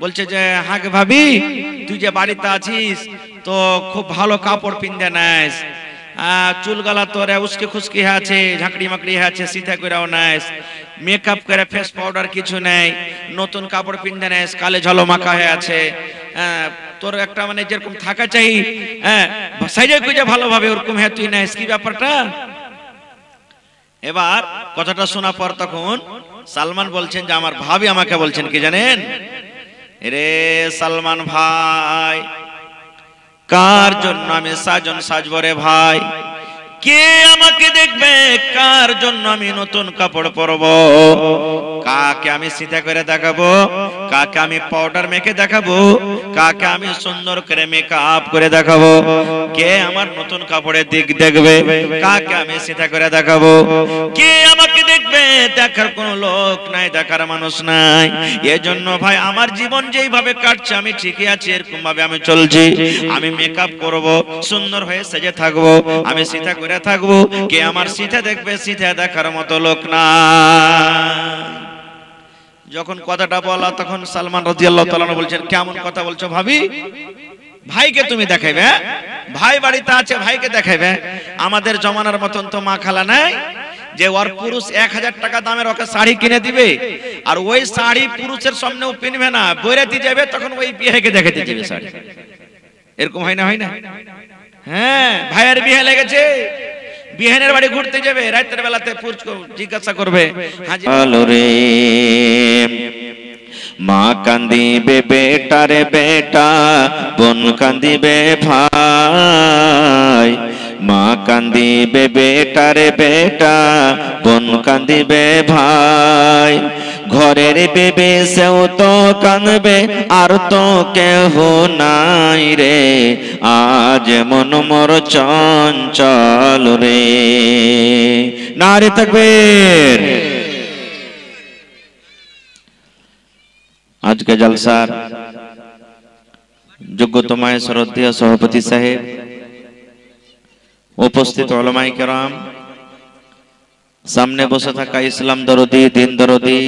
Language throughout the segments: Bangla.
বলছে যে হ্যাঁ গে ভাবি, তুই যে বাড়িতে আছিস তো খুব ভালো কাপড় পিনতে নাইস, চুলগালা তোর উস্কে খুস্কি আছে, ঝাঁকড়ি মাকড়ি আছে, সিধা করেও নাইস, মেকআপ করে ফেস পাউডার কিছু নেই, নতুন কাপড় পিনতে নাইস, কালে ঝলো মাখা হয়ে আছে, তোর একটা মানে যেরকম থাকা চাই, হ্যাঁ সাইজে কুইজে ভালোভাবে ওরকম হ্যাঁ তুই নাইস, কি ব্যাপারটা? এবার কথাটা শোনা পর তখন সালমান বলছেন যে আমার ভাবি আমাকে বলছেন কি জানেন, রে সালমান ভাই, কার জন্য আমি সাজন সাজবো রে ভাই? কে আমাকে দেখবে? কার জন্য আমি নতুন কাপড় পরবো? কাকে আমি সিধা করে দেখাবো? কাকে আমি পাউডার মেখে দেখাবো? কাকে আমি সুন্দর করে মেকআপ করে দেখাবো? কে আমার নতুন কাপড়ের দিক দেখবে? কাকে আমি সিধা করে দেখাবো? কে আমাকে দেখবে? দেখার কোনো লোক নাই, দেখার মানুষ নাই। এজন্য ভাই আমার জীবন যেইভাবে কাটছে আমি ঠিকই আছি, এরকম ভাবে আমি চলছি। আমি মেকআপ করব, সুন্দর হয়ে সেজে থাকবো, আমি সিধা করে থাকবো, কে আমার সিধা দেখবে? সিধা দেখার মতো লোক না। যখন কথাটা বলা তখন সালমান রাদিয়াল্লাহু তাআলা বলছেন, কেমন কথা বলছো ভাবি? ভাইকে তুমি দেখাইবে? ভাই বাড়িতে আছে, ভাইকে দেখাইবে? আমাদের জমানার মতন তো মা খালা নাই যে ওর পুরুষ 1000 টাকা দামের ওকে শাড়ি কিনে দিবে, আর ওই শাড়ি পুরুষের সামনেও পিনবে না, বইরাতে যাবে তখন ওই বিয়েকে দেখাতে যাবে শাড়ি। এরকম হয় না? হয় না? হ্যাঁ, ভাইয়ের বিয়ে লেগেছে, বিহানের বাড়ি ঘুরতে যাবে, রাতের বেলাতে পুরুষকে জিজ্ঞাসা করবে, হ্যালো রে মা কান্দিবে বেটা রে বেটা, বোন কান্দিবে ভাই, মা কান্দিবে বেটা রে বেটা, বোন কান্দিবে ভাই, ঘরের বেবে সেও তো কাঁদবে, আর তো কেহ নাই রে, আজ মন মোর চঞ্চল রে। নারে তাকবীর। আজকে জলসার যোগ্যতম শ্রদ্ধেয় সভাপতি সাহেব, উপস্থিত উলামায়ে কেরাম, সামনে বসে থাকা ইসলাম দরদি, দিন দরদি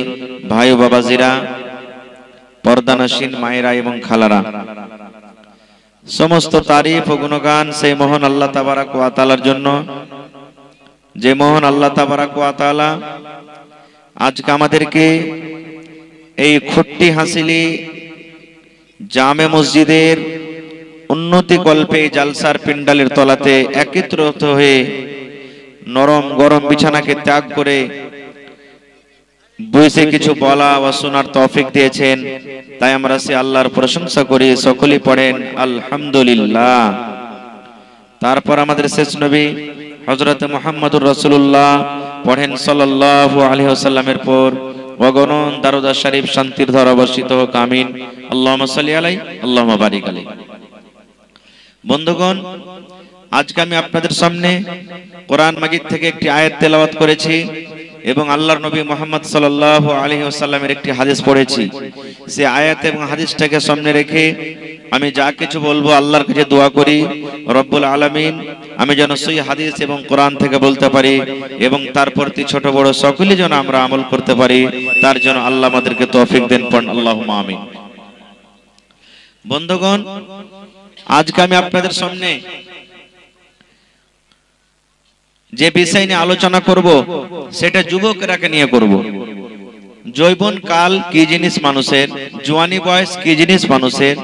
ভাই ও বাবাজিরা, পর্দানসীন মায়েরা এবং খালারা, সমস্ত তারিফ ও গুণগান সেই মহান আল্লাহ তাবারাক ওয়া তাআলার জন্য, যে মহান আল্লাহ তাবারাক ওয়া তাআলা আজকে আমাদেরকে এই খট্টি হাসিলি জামে মসজিদের উন্নতি কল্পে জালসার পিন্ডালের তলাতে একত্রিত হয়ে নরম গরম বিছানাকে ত্যাগ করে বসে কিছু বলা ও শোনার তৌফিক দিয়েছেন, তাই আমরা সে আল্লাহর প্রশংসা করি। সকলেই পড়েন আলহামদুলিল্লাহ। তারপর আমাদের শেষ নবী হযরত মুহাম্মদুর রাসূলুল্লাহ পড়েন সাল্লাল্লাহু আলাইহি ওয়াসাল্লামের পর অগণন দারুদ শরীফ শান্তির ধারা বর্ষিত হোক, আমিন। আল্লাহুম্মা সাল্লি আলাইহি আল্লাহুম্মা বারিক আলাইহি। বন্ধুগণ, আজকে আমি আপনাদের সামনে কোরআন মাজিদ থেকে একটি আয়াত তেলাওয়াত করেছি এবং আল্লাহর নবী মুহাম্মদ সাল্লাল্লাহু আলাইহি ওয়াসাল্লামের একটি হাদিস পড়েছি। সেই আয়াত এবং হাদিসটাকে সামনে রেখে আমি যা কিছু বলবো আল্লাহর কাছে দোয়া করি রব্বুল আলামিন আমি যেন সেই হাদিস এবং কোরআন থেকে বলতে পারি এবং তার প্রতি ছোট বড় সকলে যেন আমরা আমল করতে পারি, তার জন্য আল্লাহ আমাদেরকে তৌফিক দেন। পড়ুন আল্লাহুম্মা আমিন। বন্ধুগণ, আজকে আমি আপনাদের সামনে যে বিষয় নিয়ে আলোচনা করব সেটা যুবকরাকে নিয়ে করব। যৌবন কাল কি জিনিস মানুষের, জওয়ানি বয়স কি জিনিস মানুষের,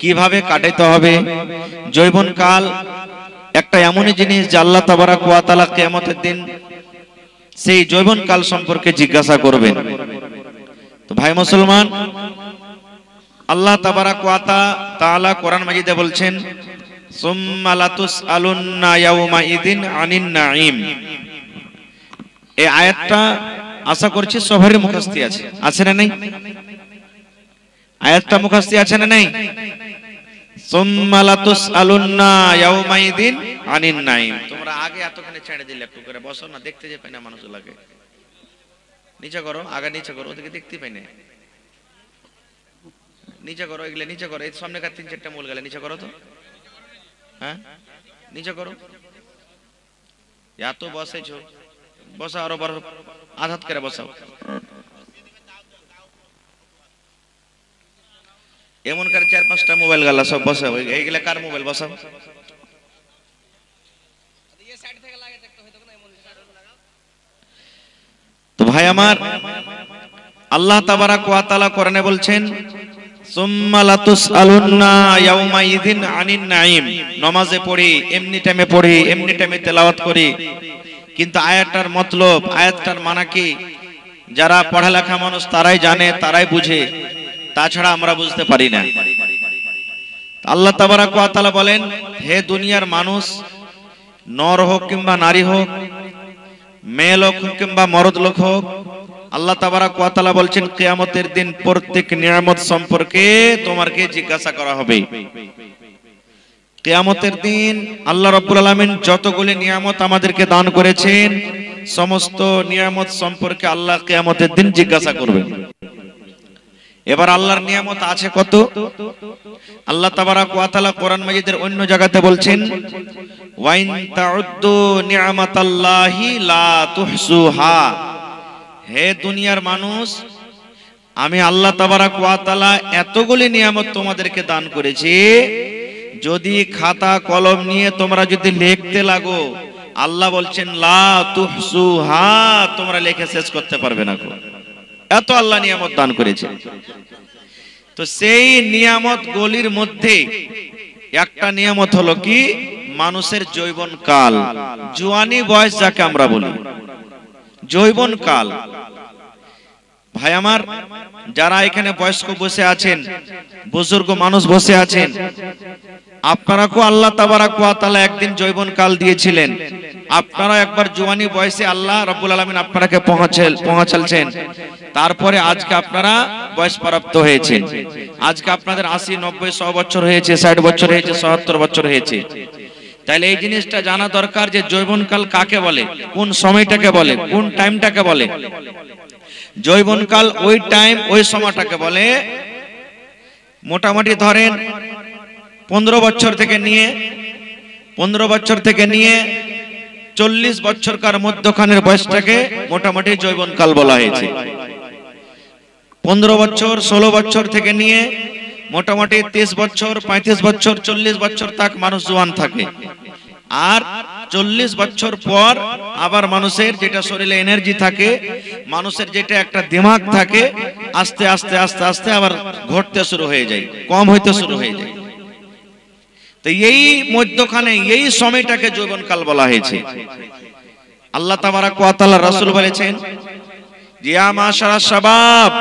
কিভাবে কাটাতে হবে। যৌবন কাল একটা এমনই জিনিস যে আল্লাহ তাবারাক ওয়া তাআলা কিয়ামতের দিন সেই যৌবন কাল সম্পর্কে জিজ্ঞাসা করবেন। তো ভাই মুসলমান, আল্লাহ তাবারাক ওয়া তাআলা কোরআন মাজিদে বলছেন সুম্মা লাতুসআলুন্না ইয়াউমা ইযিন আনিন নাঈম। এই আয়াতটা আশা করছি সবারই মুখস্থ আছে, আছে না নাই? আয়াতটা মুখস্থ আছে না নাই? সুম্মা লাতুসআলুন্না ইয়াউমা ইযিন আনিন নাঈম। তোমরা আগে এতখানি ছেড়ে দিলে, একটু করে বসো না, দেখতে যে পাই না মানুষ লাগে। নিচে করো, আগে নিচে করো, ওদিকে দেখতে পাই না। নিচে করো, এগুলো নিচে করো, এই সামনে কার 3-4টা মূল গেলে নিচে করো তো। হ্যাঁ, নিচে করো। এত বসেছো, বসা আরো বড় আঘাত করে বসাও। এমন করে 4-5টা মোবাইল গালা সব বসাও, এইগুলা কার মোবাইল বসাও? তো ভাই আমার, আল্লাহ তাবারাক ওয়া তাআলা কোরআনে বলছেন সুম্মা লাতুসআলুন্না ইয়াউমাইযিন আনিন নাঈম। নামাজে পড়ি, এমনি টাইমে পড়ি, এমনি টাইমে তেলাওয়াত করি, কিন্তু আয়াতটার মতলব, আয়াতটার মানে কি যারা পড়ালেখা মানুষ তারাই জানে, তারাই বুঝে, তাছাড়া আমরা বুঝতে পারি না। আল্লাহ তাবারাক ওয়া তাআলা বলেন, হে দুনিয়ার মানুষ, নর হোক কিংবা নারী হোক, মেয়ে লোক কিংবা মরদ লোক হোক, আল্লাহ তাবারাক ওয়া তাআলা বলছেন কিয়ামতের দিন প্রত্যেক নিয়ামত সম্পর্কে তোমাকে জিজ্ঞাসা করা হবে। কিয়ামতের দিন আল্লাহ রাব্বুল আলামিন যতগুলি নিয়ামত আমাদেরকে দান করেছেন, সমস্ত নিয়ামত সম্পর্কে আল্লাহ কিয়ামতের দিন জিজ্ঞাসা করবেন। এবার আল্লাহর নিয়ামত আছে কত? আল্লাহ তাবারাক ওয়া তাআলা কোরআন মাজিদের অন্য জায়গাতে বলছেন ওয়াইন তাউদ্দু নি'মাতাল্লাহি লা তুহসুহা। হে দুনিয়ার মানুষ, আমি আল্লাহ তাবারাক ওয়া তাআলা এতগুলি নিয়ামত তোমাদেরকে দান করেছি, যদি খাতা কলম নিয়ে তোমরা যদি লিখতে লাগো, আল্লাহ বলছেন লা তুহসুহা, তোমরা লিখে শেষ করতে পারবে না। এত আল্লাহ নিয়ামত দান করেছে। তো সেই নিয়ামত গুলির মধ্যে একটা নিয়ামত হলো কি, মানুষের যৌবন কাল, জওয়ানি বয়স যাকে আমরা বলি, যৌবন কাল। ভাই আমার, যারা এখানে বয়স্ক বসে আছেন, বুজুর্গ মানুষ বসে আছেন, আপনারাকে আল্লাহ তাবারাক ওয়া তাআলা একদিন যৌবন কাল দিয়েছিলেন। আপনারা একবার জওয়ানি বয়সে আল্লাহ রাব্বুল আলামিন আপনাকে পৌঁছালছেন, তারপরে আজকে আপনারা বয়স প্রাপ্ত হয়েছেন। আজকে আপনাদের 80, 90, 100 বছর হয়েছে, 60 বছর হয়েছে, 77 বছর হয়েছে। তাহলে এই জিনিসটা জানা দরকার যে যৌবনকাল কাকে বলে, কোন সময়টাকে বলে, কোন টাইমটাকে বলে। যৌবনকাল ওই টাইম, ওই সময়টাকে বলে, মোটামুটি ধরেন 15 বছর থেকে নিয়ে 40 বছরকার মধ্যখানের বয়সটাকে মোটামুটি যৌবনকাল বলা হয়েছে। 15 বছর 16 বছর থেকে নিয়ে মোটামুটি 30 বছর 35 বছর 40 বছর তক মানুষ জওয়ান থাকে। আর 40 বছর পর আবার মানুষের যেটা শরীরে এনার্জি থাকে, মানুষের যেটা একটা দিমাগ থাকে, আস্তে আস্তে আস্তে আস্তে আবার ঘটতে শুরু হয়ে যায়, কম হইতে শুরু হয়ে যায়। তো এই মধ্যখানে এই সময়টাকে যৌবনকাল বলা হয়েছে। আল্লাহ তাবারাক ওয়া তাআলা রাসূল বলেছেন, ইয়া মাশারাশ শাবাব,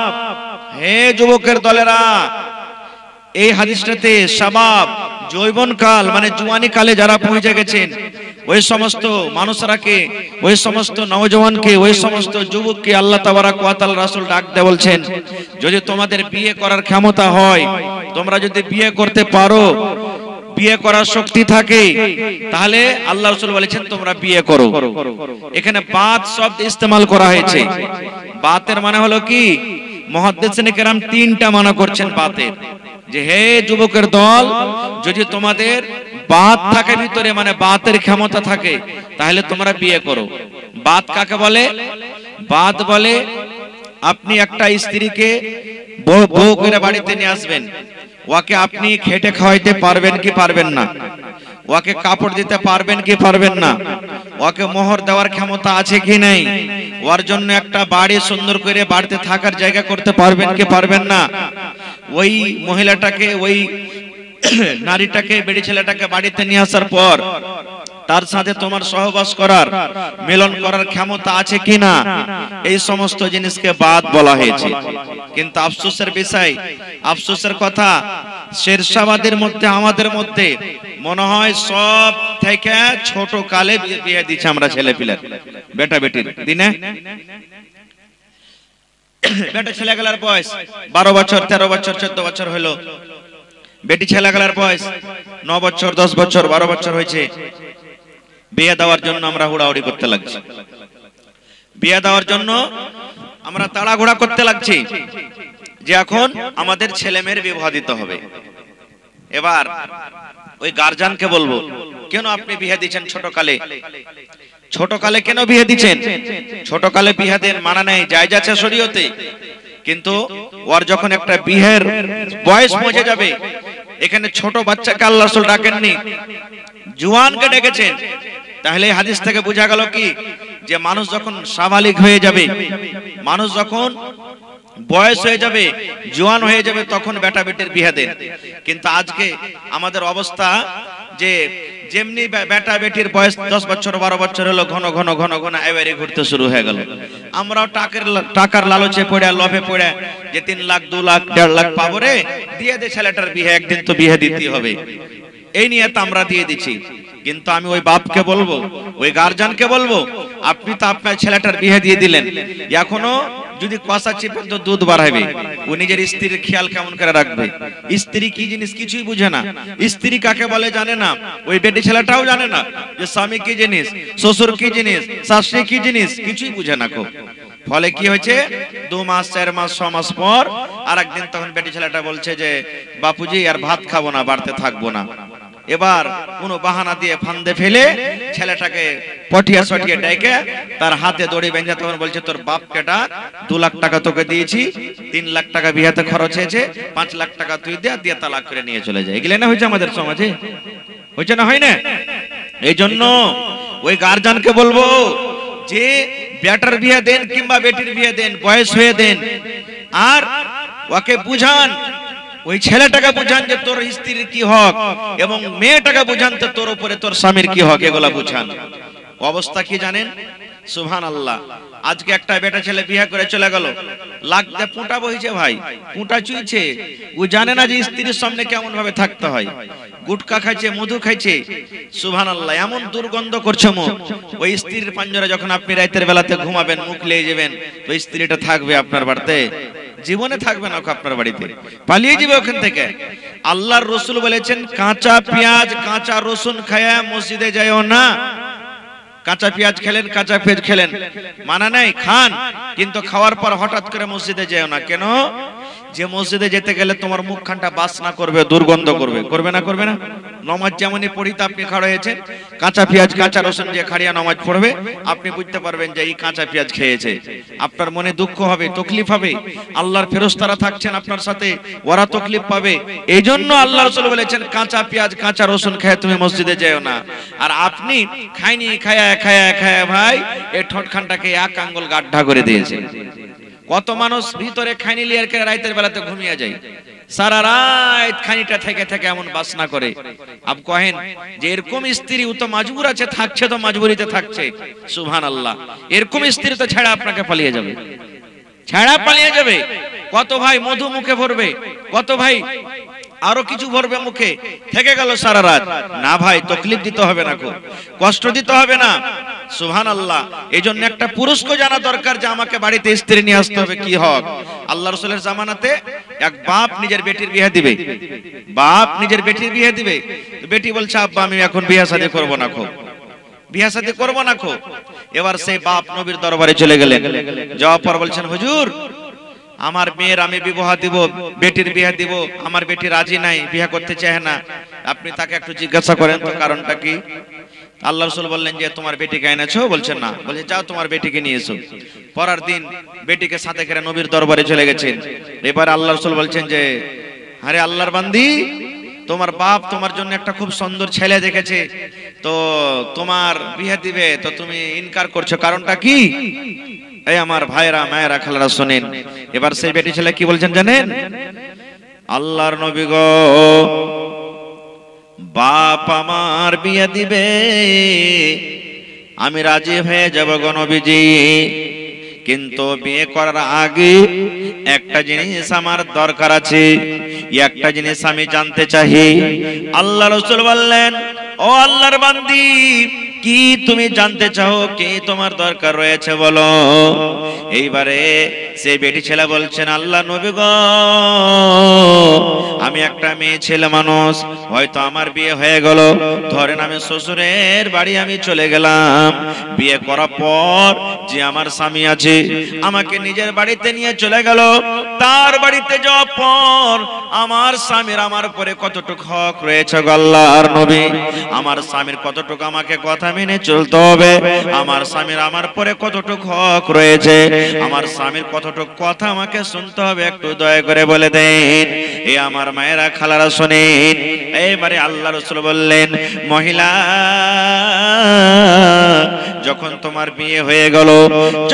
হে যুবকের দলেরা। এই হাদিসটাতে শাবাব, যৌবনকাল মানে জওয়ানি কালে যারা পৌঁছে গেছেন, ওই সমস্ত মানুষরাকে, ওই সমস্ত নওজওয়ানকে, ওই সমস্ত যুবককে আল্লাহ তাবারাক ওয়া তাআলা রাসূল ডাক দিয়ে বলছেন, যদি তোমাদের বিয়ে করার ক্ষমতা হয়, তোমরা যদি বিয়ে করতে পারো, বিয়ে করার শক্তি থাকে, তাহলে আল্লাহ রাসূল বলেছেন তোমরা বিয়ে করো। এখানে বাত শব্দ ইস্তেমাল করা হয়েছে। বাতের মানে হলো কি, মুহাদ্দিসিনে কেরাম 3টা মানা করছেন বাতের, যে হে যুবকের দল, যদি তোমাদের বাত থাকে ভিতরে, মানে বাতের ক্ষমতা থাকে, তাহলে তোমরা বিয়ে করো। বাত কাকে বলে? বাত বলে আপনি একটা স্ত্রীকে বউ করে বাড়িতে নিয়ে আসবেন, ওকে আপনি খেটে খাওয়াইতে পারবেন কি পারবেন না, ওকে কাপড় দিতে পারবেন কি পারবেন না, ওকে মোহর দেওয়ার ক্ষমতা আছে কি নাই, ওর জন্য একটা বাড়ি সুন্দর করে বাড়িতে থাকার জায়গা করতে পারবেন কি পারবেন না, ওই মহিলাটাকে, ওই নারীটাকে, বেড়ি ছেলেটাকে বাড়িতে নিয়ে আসার পর তার সাথে তোমার সহবাস করার, মিলন করার ক্ষমতা আছে কিনা, এই সমস্ত জিনিসকে বাদ বলা হয়েছে। কিন্তু আফসোসের বিষয়, আফসোসের কথা, শেরশাবাদের মধ্যে, আমাদের মধ্যে মনে হয় সব থেকে ছোট কালে বিয়ে দিচ্ছে আমরা ছেলে পিলার, বেটা বেটির দিনে। বেটা ছেলে গেলার বয়স 12 বছর, 13 বছর, 14 বছর হলো। বেটি ছেলে গেলার বয়স 9 বছর, 10 বছর, 12 বছর হয়েছে। বিয়ে দেওয়ার জন্য আমরা হুড়াহুড়ি করতে লাগছি, বিয়ে দেওয়ার জন্য আমরা তাড়াহুড়া করতে লাগছি, যে এখন আমাদের ছেলে মেয়ের বিবাহ দিতে হবে। এবার ওই গার্জিয়ানকে বলবো, কেন আপনি বিয়ে দিচ্ছেন ছোটকালে? ছোটকালে কেন বিয়ে দিচ্ছেন? ছোটকালে বিয়ে দেন মানা নেই, জায়েজ আছে শরীয়তে। কিন্তু ওর যখন একটা বিয়ের বয়স পৌঁছে যাবে, এখানে ছোট বাচ্চাকে আল্লাহ রাসূল ডাকেননি, জওয়ানকে ডেকেছেন। তাহলে এই হাদিস থেকে বোঝা গেল কি, যে মানুষ যখন সাবালিক হয়ে যাবে, মানুষ যখন বয়স হয়ে যাবে, জওয়ান হয়ে যাবে, তখন বেটা বেটির বিয়ে দেন। কিন্তু আজকে আমাদের অবস্থা যে যেমনি বেটা বেটির বয়স 10 বছর 12 বছর হলো, ঘন ঘন ঘন ঘন এবারে ঘুরতে শুরু হয়ে গেল। আমরাও টাকার লালচে পড়ে, লোভে পড়ে, যে 3 লাখ 2 লাখ 1.5 লাখ পাবো রে, দিয়ে দে ছেলেটার বিয়ে, একদিন তো বিয়ে দিতে হবে, এই নিয়ে তো আমরা দিয়ে দিচ্ছি। কিন্তু আমি ওই বাপকে বলবো, ওই গার্জিয়ানকে বলবো, আপনি তো আপনার ছেলেটার বিয়ে দিয়ে দিলেন, এখনো যদি কষা চিপেন তো দুধ বাড়াবে। ও নিজের স্ত্রীর খেয়াল কেমন করে রাখবে? স্ত্রী কি জিনিস কিছুই বুঝে না, স্ত্রী কাকে বলে জানে না, ওই বেটি ছেলেটাও জানে না যে স্বামী কি জিনিস, শ্বশুর কি জিনিস, শাশুড়ি কি জিনিস, কিছুই বুঝে না। ফলে কি হয়েছে, 2 মাস 4 মাস 6 মাস পর আর একদিন তখন বেটি ছেলেটা বলছে যে বাপুজি আর ভাত খাবো না, বাড়তে থাকবো না। এবার কোনো বাহানা দিয়ে ফান্দে ফেলে ছেলেটাকে পটিয়া সটিয়ে ডেকে তার হাতে দড়ি বেঁধে তখন বলছে, তোর বাপ কেটা, 2 লাখ টাকা তোকে দিয়েছি, 3 লাখ টাকা বিয়েতে খরচ হয়েছে, 5 লাখ টাকা তুই দিয়ে তালাক করে নিয়ে চলে যায়। এগুলো না হয়েছে আমাদের সমাজে, হয়েছে না, হয় না? এই জন্য ওই গার্জিয়ানকে বলবো যে বেটার বিয়ে দেন কিংবা বেটির বিয়ে দেন, বয়স হয়ে দেন, আর ওকে বুঝান, ওই ছেলেটাকে বুঝান যে তোর স্ত্রীর কি হক, এবং মেয়েটাকে বুঝান তো তোর উপরে তোর স্বামীর কি হক, এগুলা বুঝান। অবস্থা কি জানেন? সুবহানাল্লাহ, আজকে একটা বেটা ছেলে বিয়ে করে চলে গেল, লাগতে পুঁটা বইছে ভাই, পুঁটা চুইছে, ও জানে না যে স্ত্রীর সামনে কেমন ভাবে থাকতে হয়। গুটকা খাইছে, মধু খাইছে, সুবহানাল্লাহ, এমন দুর্গন্ধ করছে মুখ। ওই স্ত্রীর পাঞ্জরে যখন আপনি রাতের বেলাতে ঘুমাবেন, মুখ লেগে যাবেন, তো স্ত্রীটা থাকবে আপনার বাড়িতে? জীবনে থাকবে না আপনার বাড়িতে, পালিয়ে যাবে ওখান থেকে। আল্লাহর রাসূল বলেছেন, কাঁচা পেঁয়াজ কাঁচা রসুন খায়া মসজিদে যায়ও না। কাঁচা পেঁয়াজ খেলেন, কাঁচা পেঁয়াজ খেলেন, মানা নাই, খান, কিন্তু খাওয়ার পর হঠাৎ করে মসজিদে যেও না। কেন? যে মসজিদে যেতে গেলে তোমার মুখখানটা বাসনা করবে, দুর্গন্ধ করবে, করবে না? করবে না? নামাজ যেমনই পড়িতে আপনি খাড়া হয়েছেন, কাঁচা পেঁয়াজ কাঁচা রসুন যে খাড়িয়া নামাজ পড়বে, আপনি বুঝতে পারবেন যে এই কাঁচা পেঁয়াজ খেয়েছে। আপনার মনে দুঃখ হবে, তকলিফ হবে, আল্লাহর ফেরেশতারা থাকছেন আপনার সাথে, ওরা তকলিফ পাবে। এই জন্য আল্লাহ রাসূল বলেছেন, কাঁচা পেঁয়াজ কাঁচা রসুন খেয়ে তুমি মসজিদে যেও না। আর আপনি খাইনি, খায়া খায়া খায়া ভাই এই ঠোঁটখানটাকে 1 আঙ্গুল গাঢ় করে দিয়েছে। কত মানুষ ভিতরে খাইনি লিয়ার করে রাতের বেলাতে ঘুমিয়ে যায়, সারা রাত খানিটা থেকে থেকে এমন বাসনা করে। আপ কহেন যে এরকম স্ত্রী ও তো মজবুর আছে, থাকছে তো মজবুরিতে থাকছে। সুবহানাল্লাহ, এরকম স্ত্রী তো ছাড়া আপনাকে পালিয়ে যাবে, ছাড়া পালিয়ে যাবে। কত ভাই মধু মুখে ভরবে, কত ভাই আরো কিছু ভরবে মুখে, থেকে গেল সারা রাত। না ভাই, তকলিফ দিতে হবে না, কষ্ট দিতে হবে না। সুবহানাল্লাহ, এই জন্য একটা পুরুষকে জানা দরকার যে আমাকে বাড়িতে স্ত্রী নিয়ে আসতে হবে, কি হক। আল্লাহ রাসূলের জামানাতে এক বাপ নিজের বেটির বিয়ে দিবে, বাপ নিজের বেটির বিয়ে দিবে, বেটি বলছে আব্বা আমি এখন বিয়ে শাদী করব না, বিয়ে শাদী করব না। এবার সেই বাপ নবীর দরবারে চলে গেলেন, যাওয়ার পর বলছেন, হুজুর আমার মেয়ের আমি বিবাহ দিব, বেটির বিয়ে দিব, আমার বেটি রাজি নাই, বিয়ে করতে চায় না, আপনি তাকে একটু জিজ্ঞাসা করেন তো কারণটা কি। আল্লাহ রাসূল বললেন যে তোমার বেটিকে এনেছো? বলছেন না। বলছে যাও তোমার বেটিকে নিয়ে এসো। পরের দিন বেটিকে সাথে করে নবীর দরবারে চলে গেছেন। এবার আল্লাহ রাসূল বলছেন যে আরে আল্লাহর বান্দি, তোমার বাপ তোমার জন্য একটা খুব সুন্দর ছেলে দেখেছে, তো তোমার বিয়ে দিবে, তো তুমি ইনকার করছো, কারণটা কি? এই আমার ভাইরা মায়েরা খালারা শুনেন। এবার সেই বেটি ছেলে কি বলছেন জানেন? আল্লাহর নবী গো, বাপ আমার বিয়ে দিবে, আমি রাজি হয়ে যাব গো নবীজি, কিন্তু বিয়ে করার আগে একটা জিনিস আমার দরকার আছে, একটা জিনিস আমি জানতে চাই। আল্লাহ রাসূল বললেন, ও আল্লাহর বান্দি, কি তুমি জানতে চাও, কি তোমার দরকার রয়েছে বলো। এইবারে সেই বেটি ছেলে বলছেন, আল্লাহ নবী গো, আমি একটা মেয়ে ছেলে মানুষ, হয়তো আমার বিয়ে হয়ে গেল, ধরেন আমি শ্বশুরের বাড়ি আমি চলে গেলাম, বিয়ে করার পর যে আমার স্বামী আছে আমাকে নিজের বাড়িতে নিয়ে চলে গেল, তার বাড়িতে যাওয়ার পর আমার স্বামীর আমার উপরে কতটুকু হক রয়েছে গো আল্লাহর নবী, আমার স্বামীর কতটুকু আমাকে কথা মেনে চলতে হবে, আমার স্বামীর আমার উপরে কতটুকু হক রয়েছে, আমার স্বামীর কতটুকু কথা আমাকে শুনতে হবে, একটু দয়া করে বলে দেন। এ আমার মায়েরা খালারা শুনেন, এইবারে আল্লাহ রাসূল বললেন, মহিলা যখন তোমার বিয়ে হয়ে গেল,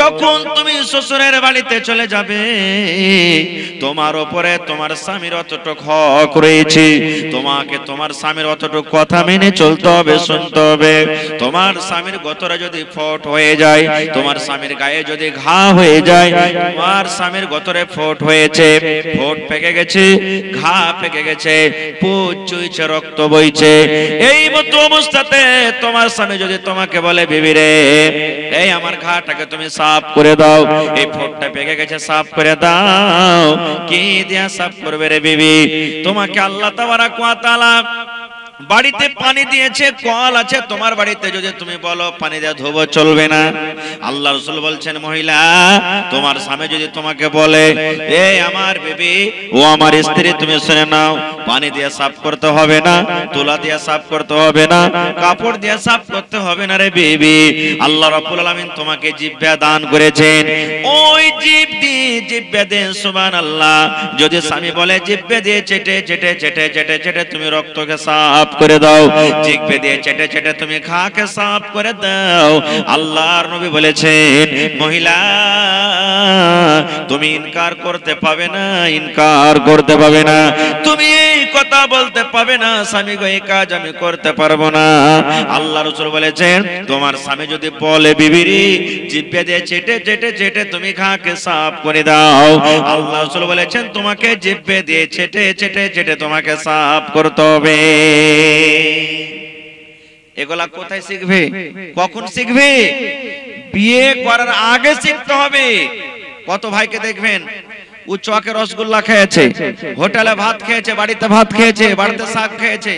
যখন তুমি শ্বশুরের বাড়িতে চলে যাবে, তোমার উপরে তোমার স্বামীর অতটুকু হক রয়েছে, তোমাকে তোমার স্বামীর অতটুকু কথা মেনে চলতে হবে, শুনতে হবে। তোমার স্বামীর গতরে যদি ফোট হয়ে যায়, তোমার স্বামীর গায়ে যদি ঘা হয়ে যায়, তোমার স্বামীর গতরে ফোট হয়েছে, ফোট পেকে গেছে, ঘা পেকে গেছে, পুজ চুইছে, রক্ত বইছে, এই মতো অবস্থাতে তোমার স্বামী যদি তোমাকে বলে, বিবি রে এই আমার ঘাটাকে তুমি সাফ করে দাও, এই ফোটটা পেকে গেছে সাফ করে দাও, কি দিয়া সাফ করবে রে বিবি? তোমাকে আল্লাহ তাবারাক ওয়া তাআলা বাড়িতে পানি দিয়েছে, কল আছে তোমার বাড়িতে, যদি তুমি বলো পানি দিয়ে ধোবো, চলবে না। আল্লাহ রাসূল বলছেন, মহিলা তোমার স্বামী যদি তোমাকে বলে, এই আমার বিবি, ও আমার স্ত্রী, তুমি শুনে নাও, পানি দিয়ে সাফ করতে হবে না, তুলা দিয়ে সাফ করতে হবে না, কাপড় দিয়ে সাফ করতে হবে না রে বিবি, আল্লাহ রাব্বুল আলামিন তোমাকে জিহ্বা দান করেছেন, ওই জিহ্বা দেন, সুবহানাল্লাহ। যদি স্বামী বলে জিহ্বা দিয়ে চেটে চেটে চেটে চেটে চেটে তুমি রক্তকে সাফ করে দাও, জিহ্বা দিয়ে চেটে চেটে তুমি ঘাকে সাফ করে দাও, আল্লাহর নবী বলেছেন, মহিলা তুমি ইনকার করতে পাবে না, ইনকার করতে পাবে না, তুমি এই কথা বলতে পাবে না, স্বামী গো এই কাজ আমি করতে পারবো না। আল্লাহ রাসূল বলেছেন, তোমার স্বামী যদি বলে, বিবিরি জিহ্বা দিয়ে চেটে চেটে চেটে তুমি ঘাকে সাফ করে দাও, আল্লাহ রাসূল বলেছেন, তোমাকে জিহ্বা দিয়ে চেটে চেটে চেটে তোমাকে সাফ করতে হবে। এগুলা কোথায় শিখবে, কখন শিখবে? বিয়ে করার আগে শিখতে হবে। কত ভাইকে দেখবেন, ও চকে রসগোল্লা খেয়েছে, হোটেলে ভাত খেয়েছে, বাড়িতে ভাত খেয়েছে, বাড়িতে শাক খেয়েছে,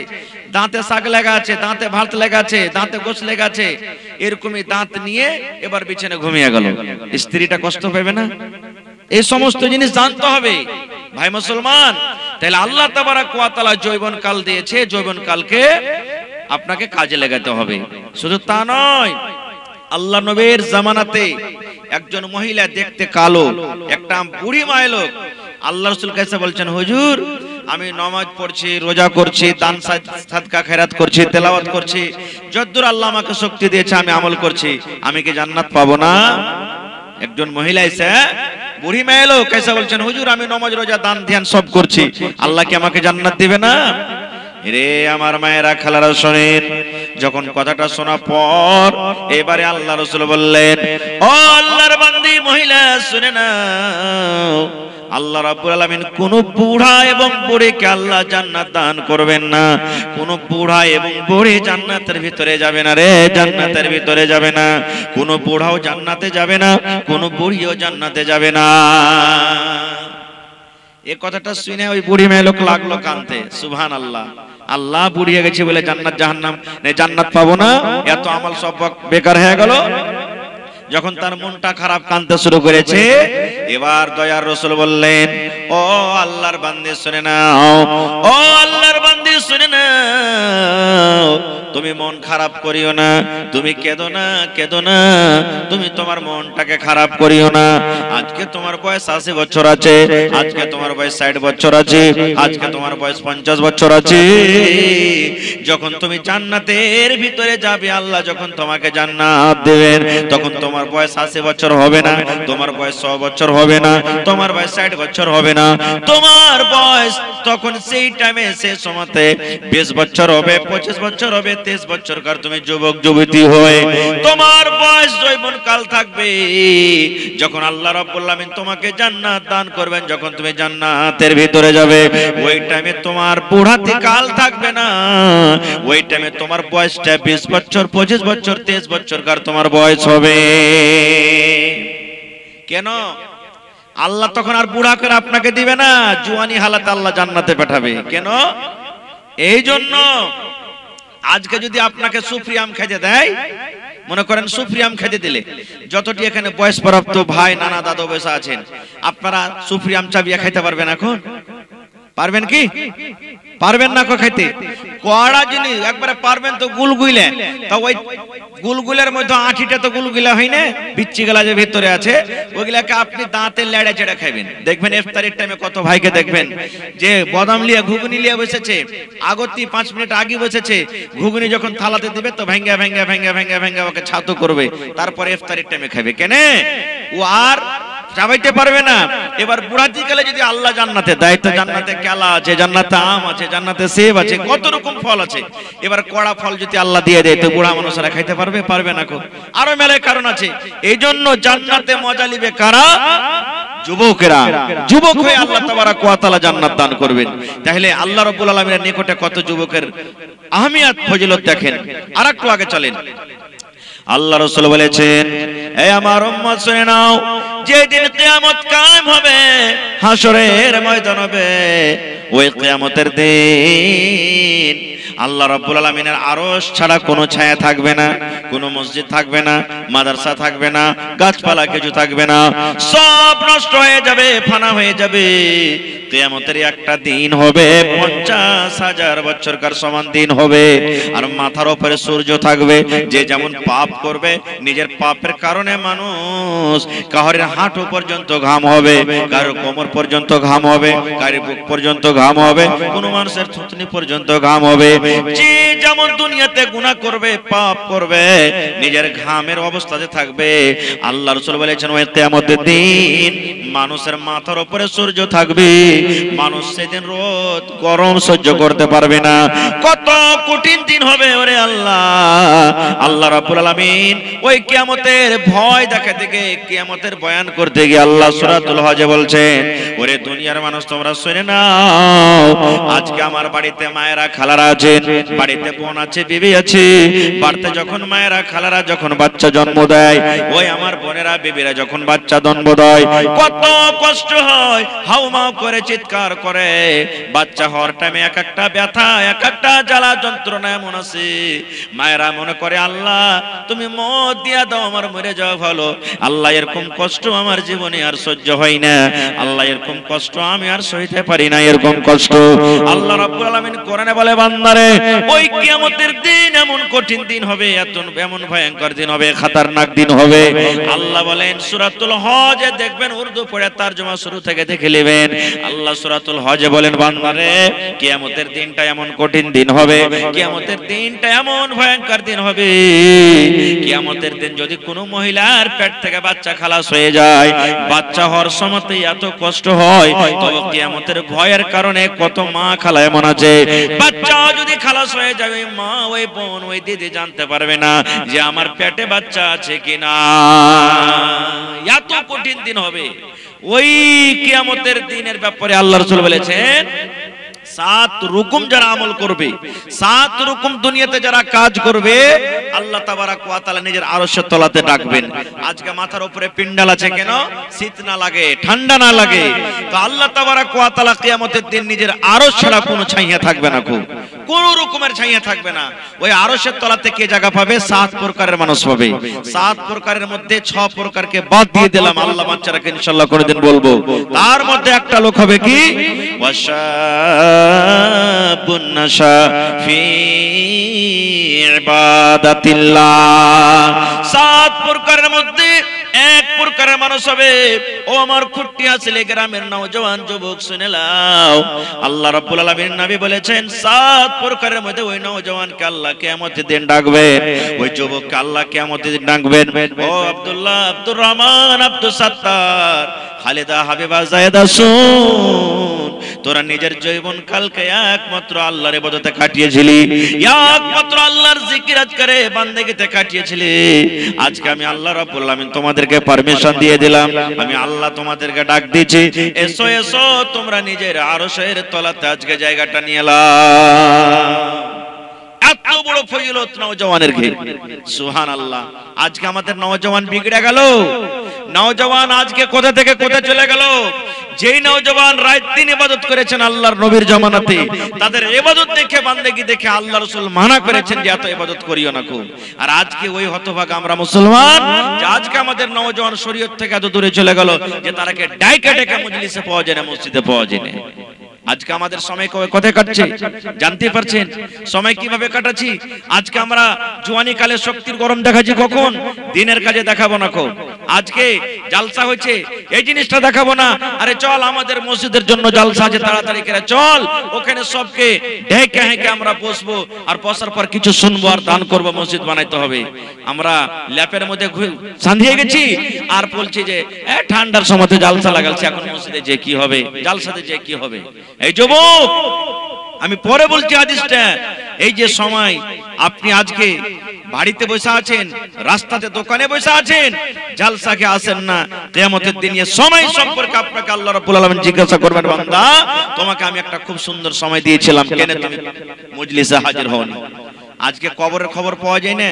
দাঁতে শাক লেগে আছে, দাঁতে ভাত লেগে আছে, দাঁতে গোশ লেগে আছে, এরকমই দাঁত নিয়ে এবার বিছানে ঘুমিয়ে গেল। স্ত্রীটা কষ্ট পাবে না? এই সমস্ত জিনিস জানতে হবে ভাই মুসলমান। তাহলে আল্লাহ তাবারাক ওয়া তাআলা যৌবন কাল দিয়েছে, যৌবন কালকে আপনাকে কাজে লাগাতে হবে। শুধু তা নয়, আল্লাহ নবীর জামানাতে একজন মহিলা দেখতে কালো, একটা বুড়ি মায়ের লোক, আল্লাহ রাসূল কাছে বলছেন, হুজুর আমি নামাজ পড়ছি, রোজা করছি, দান সাদকা খেরাত করছি, তেলাওয়াত করছি, যতদূর আল্লাহ আমাকে শক্তি দিয়েছে আমি আমল করছি, আমি কি জান্নাত পাবো না? একজন মহিলা এসে, বুড়ি মেয়ে লোক এসে বলছেন, হুজুর আমি নামাজ রোজা দান ধ্যান সব করছি, আল্লাহ কি আমাকে জান্নাত দিবে না? রে আমার মায়েরা খালারা শোনেন, যখন কথাটা শোনা পর এবারে আল্লাহ রাসূল বললেন, ও আল্লাহর বান্দি মহিলা শুনে নাও, আল্লাহ রাব্বুল আলামিন কোন বুড়া এবং বুড়িকে আল্লাহ জান্নাত দান করবেন না, কোন বুড়া এবং বুড়ি জান্নাতের ভিতরে যাবে না রে, জান্নাতের ভিতরে যাবে না, কোন বুড়াও জান্নাতে যাবে না, কোন বুড়িও জান্নাতে যাবে না। এই কথাটা শুনে ওই বুড়ি মেয়ে লোক লাগলো কাঁদতে, সুবহানাল্লাহ, আল্লাহ বুড়িয়ে গেছে বলে জান্নাত জাহান্নাম জান্নাত পাবো না, এত আমল সব বেকার হয়ে গেল। যখন তার মনটা খারাপ, কাঁদতে শুরু করেছে, এবার দয়ার রাসূল বললেন, ও আল্লাহর বান্দী শুনে নাও, ও আল্লাহর বান্দী শুনে নাও, তুমি মন খারাপ করিও না, তুমি কেঁদো না, কেঁদো না, তুমি তোমার মনটাকে খারাপ করিও না। আজকে তোমার বয়স 80 বছর আছে, আজকে তোমার বয়স 60 বছর আছে, আজকে তোমার বয়স 50 বছর আছে, যখন তুমি জান্নাতের ভিতরে যাবে, আল্লাহ যখন তোমাকে জান্নাত দেবেন, তখন তোমার বয়স 80 বছর হবে না, তোমার বয়স 100 বছর হবে না, তোমার বয়স 60 বছর হবে না, তোমার বয়স তখন সেই টাইমে সেই সময়তে 20 বছর হবে, 25 বছর হবে, 23 বছরকার তুমি যুবক যুবতী হয়ে তোমার বয়স যৌবন কাল থাকবে। যখন আল্লাহ রাব্বুল আলামিন তোমাকে জান্নাত দান করবেন, যখন তুমি জান্নাতের ভিতরে যাবে, ওই টাইমে তোমার বুড়াতি কাল থাকবে না, ওই টাইমে তোমার বয়সটা 20 বছর, 25 বছর, 23 বছরকার তোমার বয়স হবে। কেন? আল্লাহ তখন আর বুড়া করে আপনাকে দিবে না, জওয়ানি হালাতে আল্লাহ জান্নাতে পাঠাবে। কেন? এই জন্য আজকে যদি আপনাকে সুফরিয়াম খেতে দেয়, মনে করেন সুফরিয়াম খেতে দিলে, যতটি এখানে বয়সপ্রাপ্ত ভাই নানা দাদু বসে আছেন, আপনারা সুফরিয়াম চাবিয়া খাইতে পারবেন? এখন পারবেন কি? পারবেন না খাইতে? কড়া জিনিস একবারে পারবেন তো গুলগুলে, তো ওই গুলগুলের মধ্যে আঠিটা তো গুলগুলা হয় না, বিচ্ছি গলা যে ভিতরে আছে ওগুলাকে আপনি দাঁতে লেড়ে চেড়ে খাবেন। দেখবেন ইফতারের টাইমে কত ভাইকে দেখবেন যে বাদাম লিয়ে ঘুগনি লিয়ে বসেছে, আগতি 5 মিনিট আগে বসেছে, ঘুগনি যখন থালাতে দিবে তো ভেঙ্গা ভেঙ্গা ভেঙ্গা ভেঙ্গা ভেঙ্গা ওকে ছাতু করবে, তারপরে ইফতারের টাইমে খাবে। কেন? ও আর চাবাইতে পারবে না। এবার বুড়াতি কালে যদি আল্লাহ জান্নাতে দেয়, তো জান্নাতে কেলা আছে, জান্নাতে আম আছে, জান্নাতে সেব আছে, কত রকম ফল আছে। এবার কড়া ফল যদি আল্লাহ দিয়ে দেয় তো বুড়া মানুষরা খাইতে পারবে? পারবে না। আরো মেলায় কারণ আছে। এই জন্য জান্নাতে মজা নিবে কারা? যুবকেরা। যুবক হয়ে আল্লাহ তাবারাক ওয়া তাআলা জান্নাত দান করবেন। তাহলে আল্লাহ রাব্বুল আলামিনের নিকটে কত যুবকের আহমিয়ত ফজিলত দেখেন। আরেকটু আগে চলেন। আল্লাহ রাসূল বলেছেন, হে আমার উম্মত শুনে নাও, যেদিন কিয়ামত কায়েম হবে, হাসরের ময়দান হবে, ওই কিয়ামতের দিন আল্লাহ রাব্বুল আলামিনের আরশ ছাড়া কোনো ছায়া থাকবে না, কোনো মসজিদ থাকবে না, মাদ্রাসা থাকবে না, গাছপালা কিছু থাকবে না, সব নষ্ট হয়ে যাবে, ফানা হয়ে যাবে। কিয়ামতের একটা দিন হবে 50,000 বছরকার সমান দিন হবে। আর মাথার উপরে সূর্য থাকবে। যে যেমন পাপ করবে, নিজের পাপের কারণে মানুষ কাহরের হাঁটু পর্যন্ত ঘাম হবে, কারো কোমর পর্যন্ত ঘাম হবে, কারো বুক পর্যন্ত ঘাম হবে, কোন মানুষের থুতনি পর্যন্ত ঘাম হবে। যে যেমন দুনিয়াতে গুনাহ করবে, পাপ করবে, নিজের ঘামের অবস্থাতে থাকবে। আল্লাহ রাসূল বলেছেন, ওই কিয়ামতের দিন মানুষের মাথার উপরে সূর্য থাকবে, মানুষ সেদিন রোদ গরম সহ্য করতে পারবে না। কত কঠিন দিন হবে ওরে আল্লাহ। আল্লাহ রাব্বুল আলামিন ওই কিয়ামতের ভয় দেখাতে গিয়ে, কিয়ামতের বয়ান করতে গিয়ে আল্লাহ সূরাতুল হজে বলছেন, ওরে দুনিয়ার মানুষ তোমরা শুনে নাও, আজকে আমার বাড়িতে মায়েরা খালারা আছেন, বাড়িতে বোন আছে, বিবি আছে। বাড়িতে যখন মায়েরা খালারা যখন বাচ্চা জন্ম দেয়, ওই আমার বোনেরা বিবিরা যখন বাচ্চা জন্ম দেয়, কত কষ্ট হয়, হাউমাউ করে চিৎকার করে। বাচ্চা হওয়ার টাইমে এক একটা ব্যথা, এক একটা জ্বালা যন্ত্রণা এমন আছে, মায়েরা মনে করে আল্লাহ তুমি মত দিয়া দাও, আমার মরে যাওয়া ভালো। আল্লাহ এরকম কষ্ট আমার জীবনে আর সহ্য হয় না, আল্লাহ এরকম কষ্ট আমি আর সইতে পারি না, এরকম কষ্ট। আল্লাহ রাব্বুল আলামিন কোরআনে বলে, বান্দারে ওই কিয়ামতের দিন এমন কঠিন দিন হবে, এমন ভয়ঙ্কর দিন হবে, খতরনাক দিন হবে। আল্লাহ বলেন সূরাতুল হজে, দেখবেন উর্দু পড়ে তরজমা শুরু থেকে দেখে নেবেন। আল্লাহ সূরাতুল হজে বলেন, বান্দারে কিয়ামতের দিনটা এমন কঠিন দিন হবে, কিয়ামতের দিনটা এমন ভয়ঙ্কর দিন হবে। কিয়ামতের দিন যদি কোনো মহিলার পেট থেকে বাচ্চা খালাস হয়ে যায়, বাচ্চা হওয়ার সময়তে এত কষ্ট হয়, তবে কিয়ামতের ভয়ের কারণে কত মা খালা এমন আছে, বাচ্চা যদি খালাস হয়ে যায়, ওই মা, ওই বোন, ওই দিদি জানতে পারবে না যে আমার পেটে বাচ্চা আছে কিনা। এত কঠিন দিন হবে ওই কিয়ামতের দিনের ব্যাপারে আল্লাহ রাসূল বলেছেন, 7 রকম যারা আমল করবে, 7 রকম দুনিয়াতে যারা কাজ করবে, আল্লাহ তাবারাক ওয়া তাআলা নিজের আরশের তলাতে ডাকবেন। আজকে মাথার উপরে পিন্ডাল আছে কেন? শীত না লাগে, ঠান্ডা না লাগে। তো আল্লাহ তাবারাক ওয়া তাআলা কিয়ামতের দিন নিজের আরশ ছাড়া কোনো ছাইয়া থাকবে না, কোন রকমের ছাইয়া থাকবে না। ওই আরশের তলাতে কে জায়গা পাবে? 7 প্রকারের মানুষ পাবে। 7 প্রকারের মধ্যে 6 প্রকারকে বাদ দিয়ে দিলাম, আল্লাহ বাচ্চারাকে ইনশাআল্লাহ কোনদিন বলবো। তার মধ্যে একটা লোক হবে কি? ওয়াশাবুন নাশা ফি ইবাদাতিল্লাহ। 7 প্রকারের মধ্যে এক প্রকারের মানুষ হবে। ও আমার খুঁটিয়া ছেলে, গ্রামের নওজওয়ান যুবক শুনে নাও, আল্লাহ রাব্বুল আলামিন নবী বলেছেন 7 প্রকারের মধ্যে ওই নওজওয়ানকে আল্লাহ কিয়ামতের দিন ডাকবেন, ওই যুবককে আল্লাহ কিয়ামতের দিন ডাকবেন। ও আব্দুল্লাহ, আব্দুর রহমান, আব্দুস সাত্তার, খালেদা, হাবিবা, জায়েদা, শুন, তোরা নিজের জীবন কালকে একমাত্র আল্লাহর ইবাদতে কাটিয়েছিলি, একমাত্র আল্লাহর জিকির আজকারে বান্দেগিতে কাটিয়েছিলি। আজকে আমি আল্লাহ রাব্বুল আলামিন তোমাদেরকে পারমিশন দিয়ে দিলাম, আমি আল্লাহ তোমাদেরকে ডাক দিয়েছি, এসো এসো তোমরা নিজের আরশের তলাতে আজকে জায়গাটা নিয়ে নাও। এত বড় ফজিলত নওজওয়ানের কি, সুবহানাল্লাহ। আজকে আমাদের নওজওয়ান বিগড়ে গেল। নওজওয়ান আজকে কোথা থেকে কোথায় চলে গেল। যেই নওজওয়ান রাত দিন ইবাদত করেছেন আল্লাহর নবীর জামানাতে, তাদের ইবাদত দেখে, বান্দেগি দেখে আল্লাহ রাসূল মানা করেছেন যে এত ইবাদত করিও না। আর আজকে ওই হতভাগা আমরা মুসলমান, যে আজকে আমাদের নওজওয়ান শরীয়ত থেকে এত দূরে চলে গেল যে তারাকে ডাইকা ডাইকা মজলিসে পাওয়া যায় না, মসজিদে পাওয়া যায় না। আজকে আমাদের সময় কোথায় কাটছে জানতে পারছেন? সময় কিভাবে কাটাচ্ছি? আজকে আমরা জওয়ানি কালে শক্তির গরম দেখাচ্ছি কখন? দিনের কাজে দেখাবো না। আজকে জালসা হয়েছে, এই জিনিসটা দেখাবো না। আরে চল আমাদের মসজিদের জন্য জালসা আছে, তাড়াতাড়ি করে চল, ওখানে সবকে ঢেকে হেঁকে আমরা বসবো, আর বসার পর কিছু শুনবো আর দান করবো, মসজিদ বানাইতে হবে। আমরা ল্যাপের মধ্যে সাঁধিয়ে গেছি আর বলছি যে ঠান্ডার সময়তে জালসা লাগালছি, এখন মসজিদে যে কি হবে, জালসাতে যে কি হবে। এই যুবক, আমি পরে বলছি হাদিসটা, এই যে সময় আপনি আজকে বাড়িতে বসে আছেন, রাস্তাতে দোকানে বসে আছেন, জালসাকে আসেন না, কিয়ামতের দিনে সময় সম্পর্কে আপনাকে আল্লাহ রাব্বুল আলামিন জিজ্ঞাসা করবেন, বান্দা তোমাকে আমি একটা খুব সুন্দর সময় দিয়েছিলাম, কেন তুমি মজলিসে হাজির হওনি? আজকে কবরের খবর পাওয়া যায় না?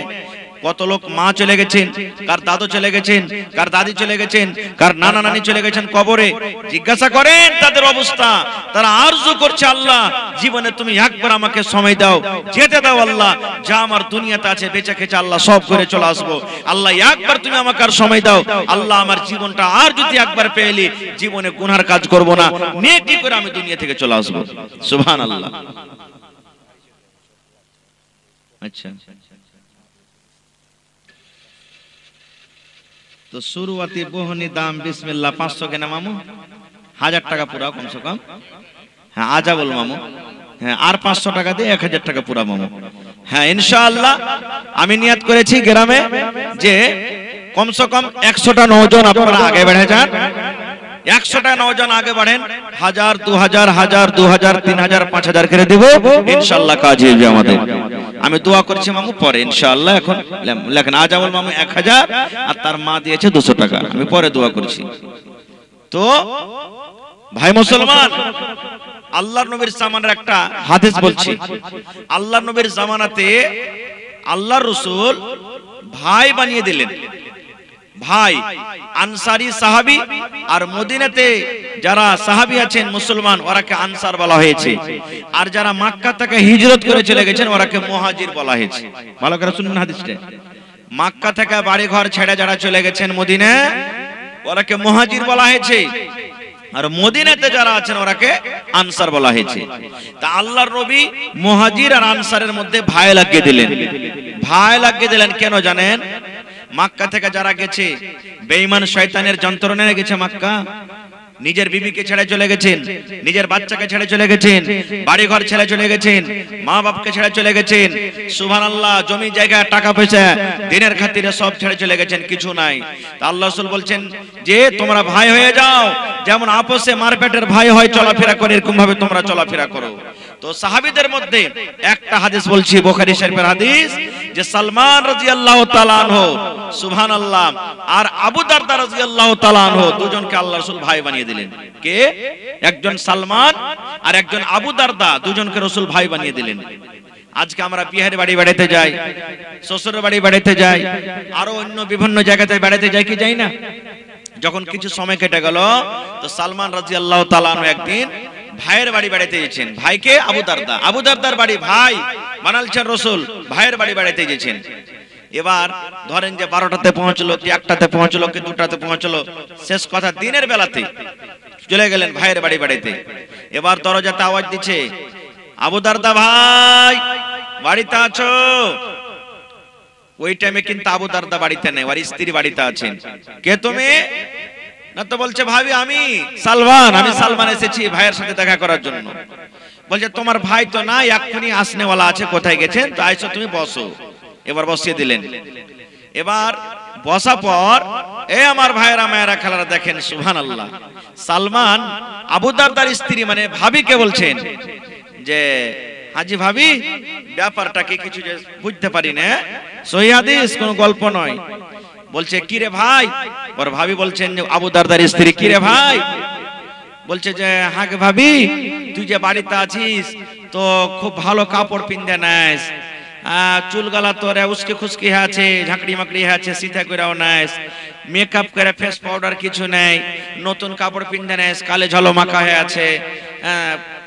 কত লোক মা চলে গেছেন, কার দাদু চলে গেছেন, কার দাদি চলে গেছেন, কার নানা নানি চলে গেছেন কবরে। জিজ্ঞাসা করেন তাদের অবস্থা, তারা আরজু করছে আল্লাহ জীবনে তুমি একবার আমাকে সময় দাও, যেতে দাও আল্লাহ, যা আমার দুনিয়াতে আছে বেঁচে খেছে আল্লাহ সব করে চলে আসবো, আল্লাহ একবার তুমি আমাকে আর সময় দাও আল্লাহ, আমার জীবনটা আর যদি একবার পেলি জীবনে গুনার কাজ করব না, নেকি করে আমি দুনিয়া থেকে চলে আসবো। সুবহানাল্লাহ। আচ্ছা, তো শুরুয়াতি বহনি দাম বিসমিল্লাহ 500 কেন মামু? 1000 টাকা পুরা কমসে কম। হ্যাঁ আজা বল মামু। হ্যাঁ আর 500 টাকা দিয়ে 1000 টাকা পুরা মামু। হ্যাঁ ইনশাআল্লাহ আমি নিয়ত করেছি গ্রামে যে কমসে কম 100টা নওজোয়ান আপনারা আগে বেড়ে যান, 100টা নওজোয়ান আগে বাড়েন, 1000 2000 1000 2000 3000 5000 করে দেব, ইনশাআল্লাহ কাজ হবে আমাদের। আমি দোয়া করছি মামু, পরে ইনশাআল্লাহ এখন লেখেন আজাবল মামু 1000 আর তার মা দিয়েছে 200 টাকা, আমি পরে দোয়া করছি। তো ভাই মুসলমান, আল্লাহর নবীর জামানার একটা হাদিস বলছি। আল্লাহর নবীর জামানাতে আল্লাহর রাসূল ভাই বানিয়ে দিলেন, ভাই আনসারি সাহাবী, আর মদিনাতে যারা সাহাবী আছেন মুসলমান ওরাকে আনসার বলা হয়েছে, আর যারা মক্কা থেকে হিজরত করে চলে গেছেন ওরাকে মুহাজির বলা হয়েছে। ভালো করে শুনুন হাদিসটা, মক্কা থেকে বাড়ি ঘর ছেড়ে যারা চলে গেছেন মদিনা ওরাকে মুহাজির বলা হয়েছে, আর মদিনাতে যারা আছেন ওরাকে আনসার বলা হয়েছে। তা আল্লাহর নবী মুহাজির আর আনসারের মধ্যে ভাই লাগিয়ে দিলেন। ভাই লাগিয়ে দিলেন কেন জানেন? মক্কা থেকে যারা গেছে বেঈমান শয়তানের যন্ত্রণায় গেছে মক্কা, নিজের বিবিকে ছেড়ে চলে গেছেন, নিজের বাচ্চাকে ছেড়ে চলে গেছেন, বাড়ি ঘর ছেড়ে চলে গেছেন, মা বাপকে ছেড়ে চলে গেছেন, সুবহানাল্লাহ, জমি জায়গা টাকা পয়সা দিনের খাতিরে সব ছেড়ে চলে গেছেন, কিছু নাই। তা আল্লাহ রাসূল বলছেন যে তোমরা ভাই হয়ে যাও, যেমন আপসে মারপেটের ভাই হয় চলাফেরা করে এরকম ভাবে তোমরা চলাফেরা করো। তো সাহাবীদের মধ্যে একটা হাদিস বলছি, বুখারী শরীফের হাদিস, যে সালমান রাদিয়াল্লাহু তাআলা আনহু সুবহানাল্লাহ আর আবু দারদা রাদিয়াল্লাহু তাআলা আনহু দুজনকে আল্লাহর রাসূল ভাই বানিয়ে দিলেন। কে? একজন সালমান আর একজন আবু দারদা, দুজনকে রাসূল ভাই বানিয়ে দিলেন। আজকে আমরা বিহারে বাড়ি বেড়াতে যাই, শ্বশুরের বাড়ি বেড়াতে যাই, আরো অন্য বিভিন্ন জায়গাতে বেড়াতে যাই কি যাই না? যখন কিছু সময় কেটে গেল তো সালমান রাদিয়াল্লাহু তাআলা আনহু একদিন ভাইয়ের বাড়ি বেড়াতে গেছেন। ভাইকে? আবু দারদা। আবু দারদার বাড়ি ভাই বানালছেন রাসূল, ভাইয়ের বাড়ি বেড়াতে গেছেন। এবার ধরেন যে 12টাতে পৌঁছলো কি 1টাতে পৌঁছলো কি 2টাতে পৌঁছলো, শেষ কথা দিনের বেলাতে চলে গেলেন ভাইয়ের বাড়ি বেড়াতে। এবার দরজাতে আওয়াজ দিচ্ছে, আবু দারদা ভাই বাড়িতে আছো? ওই টাইমে কিন্তু আবু দারদা বাড়িতে নেই, আর স্ত্রী বাড়িতে আছেন। কে তুমি? না তো বলছে ভাবি আমি সালমান, আমি সালমান এসেছি ভাইয়ের সাথে দেখা করার জন্য। বলছে তোমার ভাই তো না, এক্ষুনি আসনেওয়ালা আছে, কোথায় গেছেন? তো আইসো তুমি বসো। এবার বসিয়ে দিলেন। এবার বসা পর এ আমার ভাইয়েরা মায়েরা খেলারা দেখেন সুবহানাল্লাহ, সালমান আবু দারদার স্ত্রী মানে ভাবিকে বলছেন যে হাজি ভাবি ব্যাপারটা কি কিছু যে বুঝতে পারি না, সহিহ হাদিস, কোনো গল্প নয়। বলছে কি রে ভাই? ওর ভাবি বলছেন আবু দারদার স্ত্রী, কি রে ভাই? বলছে যে হ্যাঁ ভাবি, তুই যে বাড়িতে আছিস তো খুব ভালো কাপড় পিনতে নাইস, চুলগালা তোরে উস্কে খুস্কি আছে, ঝাঁকড়ি মাকড়ি আছে, সিধা করেও নাইস, মেকআপ করে ফেস পাউডার কিছু নেই, নতুন কাপড় পিনতে নাইস, কালে ঝলো মাখা হয়ে আছে,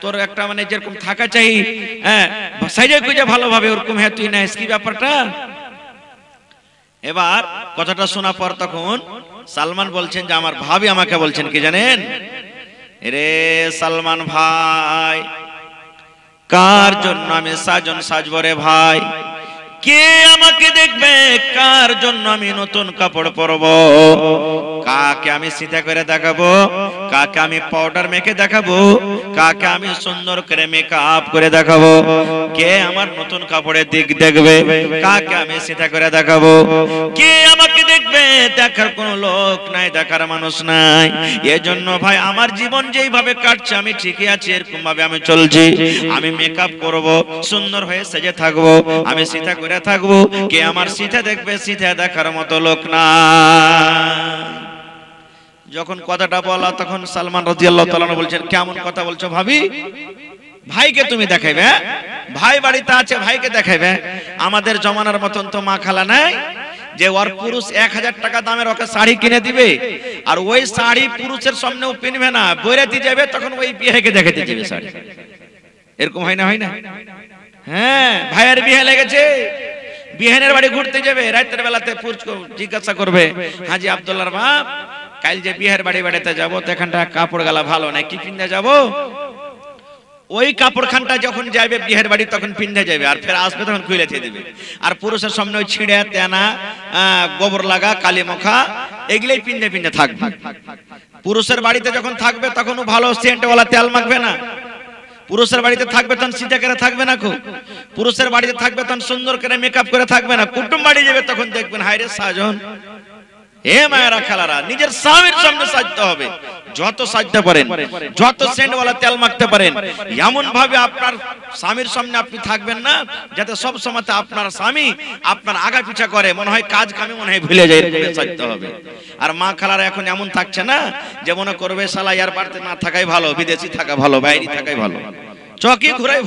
তোর একটা মানে যেরকম থাকা চাই, হ্যাঁ সাইজে কুজে ভালোভাবে ওরকম হ্যাঁ তুই নাইস, কি ব্যাপারটা? এবার কথাটা শোনা পর তখন সালমান বলছেন যে আমার ভাবি আমাকে বলছেন কি জানেন, রে সালমান ভাই, কার জন্য আমি সাজন সাজবো রে ভাই? কে আমাকে দেখবে? কার জন্য আমি নতুন কাপড় পরবো? কাকে আমি সিধা করে দেখাবো? কাকে আমি পাউডার মেখে দেখাবো? কাকে আমি সুন্দর করে মেকআপ করে দেখাবো? কে আমার নতুন কাপড়ের দিক দেখবে? কাকে আমি সিধা করে দেখাবো? কে আমাকে দেখবে? দেখার কোনো লোক নাই, দেখার মানুষ নাই। এজন্য ভাই আমার জীবন যেইভাবে কাটছে আমি ঠিকই আছি, এরকম ভাবে আমি চলছি। আমি মেকআপ করব, সুন্দর হয়ে সেজে থাকবো, আমি সিধা করে থাকবো। কে আমার সিধা দেখবে? সিধা দেখার মতো লোক না। যখন কথাটা বলা তখন সালমান রাদিয়াল্লাহু তাআলা বলছেন, কেমন কথা বলছো ভাবি? ভাইকে তুমি দেখাইবে? ভাই বাড়িতে আছে, ভাইকে দেখাইবে? আমাদের জমানার মতন তো মা খালা নাই যে ওর পুরুষ 1000 টাকা দামের ওকে শাড়ি কিনে দিবে, আর ওই শাড়ি পুরুষের সামনেও পিনবে না, বইরাতে যাবে তখন ওই বিয়েকে দেখাতে যাবে শাড়ি। এরকম হয় না? হয় না? হ্যাঁ, ভাইয়ের বিয়ে লেগেছে, বিহানের বাড়ি ঘুরতে যাবে, রাতের বেলাতে পুরুষকে জিজ্ঞাসা করবে, হাজি আব্দুল্লাহর বাপ কাল যে বিহার বাড়ি বাড়িতে যাবো তো এখানটা কাপড় গালা ভালো নাই, কি পিন্ধে যাবো? ওই কাপড় খানটা যখন যাবে বিহার বাড়ি তখন পিন্ধে যাবে, আর ফের আসবে তখন খুলে দিয়ে দেবে। আর পুরুষের সামনে ওই ছিঁড়ে তেনা, গোবর লাগা, কালি মাখা এগুলোই পিন্ধে পিন্ধে থাকবে। পুরুষের বাড়িতে যখন থাকবে তখন ভালো সেন্টওয়ালা তেল মাখবে না। পুরুষের বাড়িতে থাকবে তখন সিধা করে থাকবে না। পুরুষের বাড়িতে থাকবে তখন সুন্দর করে মেকআপ করে থাকবে না। কুটুম বাড়ি যাবে তখন দেখবেন হায়রে সাজন। হে মায়েরা খালারা, নিজের স্বামীর সামনে সাজতে হবে। যত সাজতে পারেন, যত সেন্টওয়ালা তেল মাখতে পারেন, এমন ভাবে আপনার স্বামীর সামনে আপনি থাকবেন না যাতে সব সময় আপনার স্বামী আপনার আগা পিছা করে, মনে হয় কাজ কামে মনে হয় ভুলে যায়, এরকম সাজতে হবে। আর মা খালারা এখন এমন থাকছে না যে মনে করবে শালা ইয়ার বাড়িতে না থাকাই ভালো, বিদেশি থাকা ভালো, বাইরে থাকাই ভালো, চকি ঘুরাই